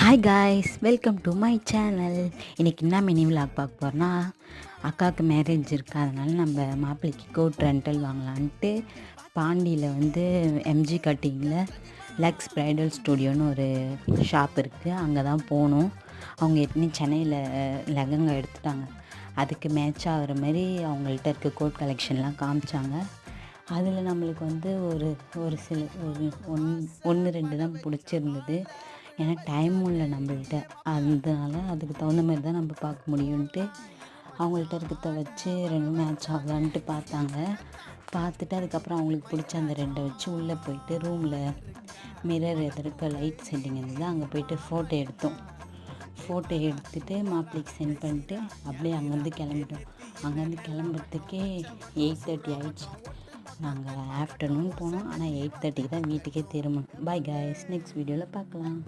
Hi guys, welcome to my channel. இன்றைக்கி என்ன mini vlog பார்க்க போகிறோன்னா, அக்காவுக்கு மேரேஜ் இருக்குது. அதனால் நம்ம மாப்பிள்ளைக்கு கோட் ரெண்டல் வாங்கலான்ட்டு பாண்டியில் வந்து எம்ஜி கட்டிங்கில் லக்ஸ் ப்ரைடல் ஸ்டுடியோன்னு ஒரு ஷாப் இருக்குது. அங்கே தான் போகணும். அவங்க ஏற்கனவே சென்னையில் லெஹங்கா எடுத்துட்டாங்க. அதுக்கு மேட்ச் ஆகிற மாதிரி அவங்கள்ட்ட இருக்க கோட் கலெக்ஷன்லாம் காமிச்சாங்க. அதில் நம்மளுக்கு வந்து ஒரு சில ஒன்று ரெண்டு தான் பிடிச்சிருந்தது. ஏன்னா டைமும் இல்லை நம்மள்கிட்ட. அதனால அதுக்கு தகுந்த மாதிரி தான் நம்ம பார்க்க முடியும்ன்ட்டு அவங்கள்ட்ட இருக்கிறத வச்சு ரெண்டும் மேட்ச் ஆகலான்ட்டு பார்த்துட்டு அதுக்கப்புறம் அவங்களுக்கு பிடிச்ச அந்த ரெண்டை வச்சு உள்ளே போயிட்டு ரூமில் மிரர் எதிர்க்க லைட் செட்டிங் இருந்தது. அங்கே போயிட்டு ஃபோட்டோ எடுத்துகிட்டு மாப்பிள்ளைக்கு சென்ட் பண்ணிட்டு அப்படியே அங்கேருந்து கிளம்பிட்டோம். அங்கேருந்து கிளம்புறதுக்கே 8:30 ஆயிடுச்சு. நாங்கள் ஆஃப்டர்நூன் போனோம். ஆனால் 8:30க்கு தான் வீட்டுக்கே திரும்பணும். பாய் காய்ஸ், நெக்ஸ்ட் வீடியோவில் பார்க்கலாம்.